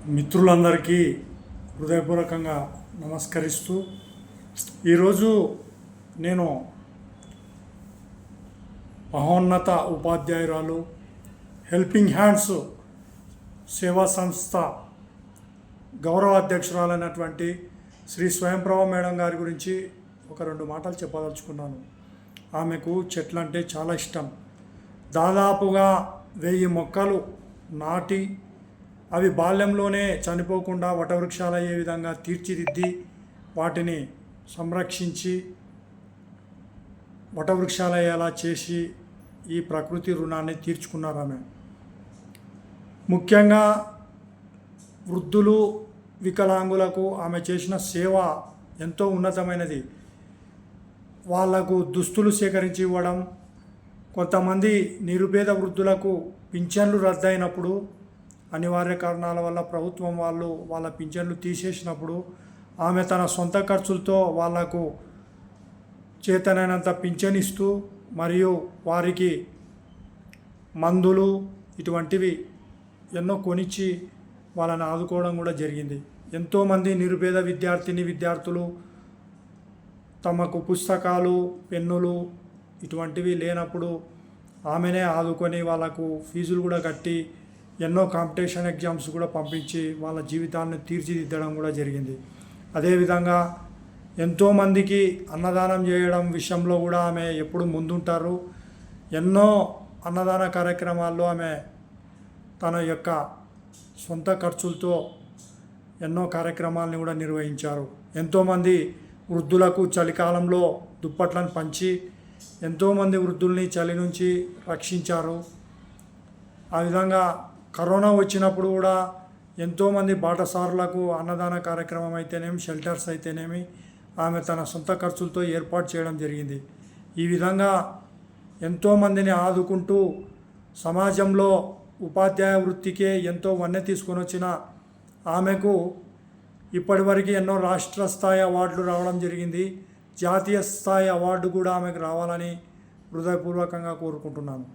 మిత్రులందరికీ హృదయపూర్వకంగా నమస్కరిస్తూ ఈరోజు నేను మహోన్నత ఉపాధ్యాయురాలు హెల్పింగ్ హ్యాండ్స్ సేవా సంస్థ గౌరవ అధ్యక్షురాలైనటువంటి శ్రీ స్వయంప్రభ మేడం గారి గురించి ఒక రెండు మాటలు చెప్పదలుచుకున్నాను. ఆమెకు చెట్లు అంటే చాలా ఇష్టం. దాదాపుగా 1000 మొక్కలు నాటి అవి బాల్యంలోనే చనిపోకుండా వటవృక్షాలయ్యే విధంగా తీర్చిదిద్ది వాటిని సంరక్షించి వటవృక్షాలయ్యేలా చేసి ఈ ప్రకృతి రుణాన్ని తీర్చుకున్నారు ఆమె. ముఖ్యంగా వృద్ధులు, వికలాంగులకు ఆమె చేసిన సేవ ఎంతో ఉన్నతమైనది. వాళ్లకు దుస్తులు సేకరించి ఇవ్వడం, కొంతమంది నిరుపేద వృద్ధులకు పింఛన్లు రద్దయినప్పుడు అనివార్య కారణాల వల్ల ప్రభుత్వం వాళ్ళ పింఛన్లు తీసేసినప్పుడు ఆమె తన సొంత ఖర్చులతో వాళ్లకు చేతనైనంత పింఛన్ ఇస్తూ మరియు వారికి మందులు ఇటువంటివి ఎన్నో కొనిచ్చి వాళ్ళని ఆదుకోవడం కూడా జరిగింది. ఎంతోమంది నిరుపేద విద్యార్థులు తమకు పుస్తకాలు, పెన్నులు ఇటువంటివి లేనప్పుడు ఆమెనే ఆదుకొని వాళ్ళకు ఫీజులు కూడా కట్టి ఎన్నో కాంపిటీషన్ ఎగ్జామ్స్ కూడా పంపించి వాళ్ళ జీవితాన్ని తీర్చిదిద్దడం కూడా జరిగింది. అదేవిధంగా ఎంతోమందికి అన్నదానం చేయడం విషయంలో కూడా ఆమె ఎప్పుడు ముందుంటారు. ఎన్నో అన్నదాన కార్యక్రమాల్లో ఆమె తన యొక్క సొంత ఖర్చులతో ఎన్నో కార్యక్రమాలని కూడా నిర్వహించారు. ఎంతోమంది వృద్ధులకు చలికాలంలో దుప్పట్లను పంచి ఎంతోమంది వృద్ధుల్ని చలి నుంచి రక్షించారు. ఆ విధంగా కరోనా వచ్చినప్పుడు కూడా ఎంతోమంది బాటసారులకు అన్నదాన కార్యక్రమం అయితేనేమి, షెల్టర్స్ అయితేనేమి ఆమె తన సొంత ఖర్చులతో ఏర్పాటు చేయడం జరిగింది. ఈ విధంగా ఎంతోమందిని ఆదుకుంటూ సమాజంలో ఉపాధ్యాయ వృత్తికే ఎంతో వన్నె తీసుకొని వచ్చిన ఆమెకు ఇప్పటివరకు ఎన్నో రాష్ట్ర స్థాయి అవార్డులు రావడం జరిగింది. జాతీయ స్థాయి అవార్డు కూడా ఆమెకు రావాలని హృదయపూర్వకంగా కోరుకుంటున్నాను.